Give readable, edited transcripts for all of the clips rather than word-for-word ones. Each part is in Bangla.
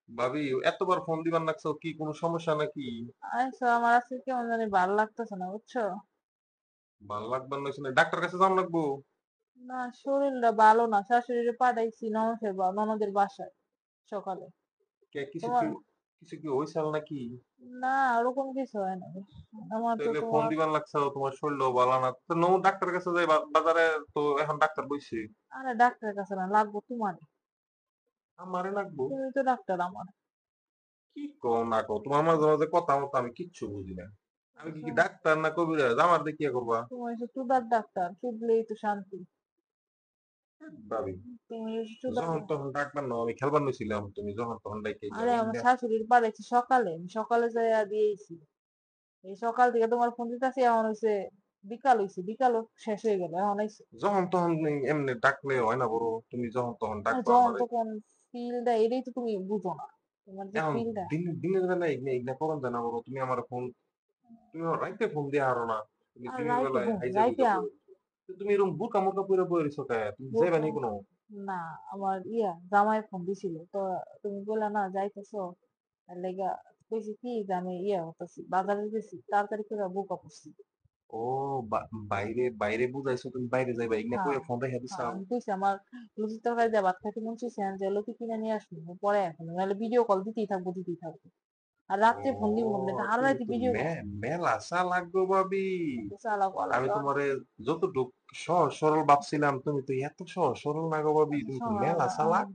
ভাবি এতবার ফোন দিবার লাগছো, কি কোনো সমস্যা নাকি? আচ্ছা, আমার আজকে কেমন জানি ভালো লাগতেছে না, বুঝছো? ভাল লাগবার নইছে না, ডাক্তার কাছে যাওয়া লাগবো। না, শরীরটা ভালো না, শাশুড়িরে পাঠাইছি ননদের বাসায় সকালে। কে কিছু তোমার কি, কিছু কি হইছাল নাকি? না, ওরকম কিছু হয় না। আমার তো তাইলে ফোন তোমার দিবার লাগছো, তোমার শরীরও ভালো না তো, নৌ ডাক্তারের কাছে যাই বাজারে। তো এখন ডাক্তার বইছে। আরে ডাক্তারের কাছে না, লাগবো তোমার। আমারে লাগবো? তুমি তো ডাক্তার আমার। কি কও না কও, তোমার মাঝে মাঝে কথা মতো আমি কিচ্ছু বুঝি না। আমি কি ডাক্তার না কবিরাজ, আমার দিয়ে কি করবা? তুমি হচ্ছে চুদার ডাক্তার, চুদলেই তো শান্তি। ভাবি তুমি হচ্ছে চুদার যখন তখন ডাক্তার না, আমি খেলবার নছিলাম, তুমি যখন তখন ডাইকে আরে আমার শাশুড়ির পাঠাইছি সকালে, আমি সকালে যাইয়া দিয়েছি। এই সকাল থেকে তোমার ফোন দিতেছি, এখন হইছে বিকাল, হইছে বিকালও শেষ হয়ে গেল, এখন হইছে যখন তখন এমনি ডাকলে হয় না বড়, তুমি যখন তখন ডাকবা যখন আমারে। তখন ফিল দেয়, এটাই তো তুমি বুঝো না, তোমার যে এখন ফিলটা। দিনের বেলা এগুলা এগুলা করন না বড়, তুমি আমার ফোন, তুমি আমার রাইতে ফোন দিয়ে আরো না, তুমি আর দিনের রাইতে বেলায় ঘুম হাইজা রাইতে গুইজা বই। তুমি এরকম বুরকা মুরকা পরে বই রইছো কে? তুমি যাইবা নি কোনো? না, আমার জামাই ফোন দিছিল তো, তুমি বললা না যাইতেছো, তার লেগা কইছি কি যে আমি হতেছি, বাজারে গেছি, তাড়াতাড়ি করে বুকা পড়ছি। ও, বাইরে বাইরে বুঝাইছো, তুমি বাইরে যাইবা এগুলা হ্যাঁ, কইরা ফোন রেখে হ্যাঁ, দিছাও। আমি কইছি আমার লুচির তরকারি দিয়ে ভাত খাইতে মন চাইছে, আমি যে লতি কিনে নিয়ে আসবো পরে, এখন নাহলে ভিডিও কল দিতেই থাকবো। আর ও, রাত্রে ফোন দিব না, আর তুমি রাতে তো ভিডিও মেলা চালাক গো ভাবি। চালাক আমি আলাদা। তোমারে যতটুক সহজ সরল ভাবছিলাম, তুমি তো এত সহজ সরল না গো ভাবি, তুমি তো শোন, মেলা চালাক।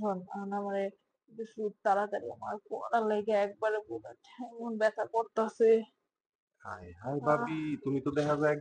শোন, আমারে একটু তাড়াতাড়ি আমার পড়ার লেগে একবারে পুরো এমন ব্যথা করতেছে। হায় হায় ভাবি, তুমি তো দেখা যায়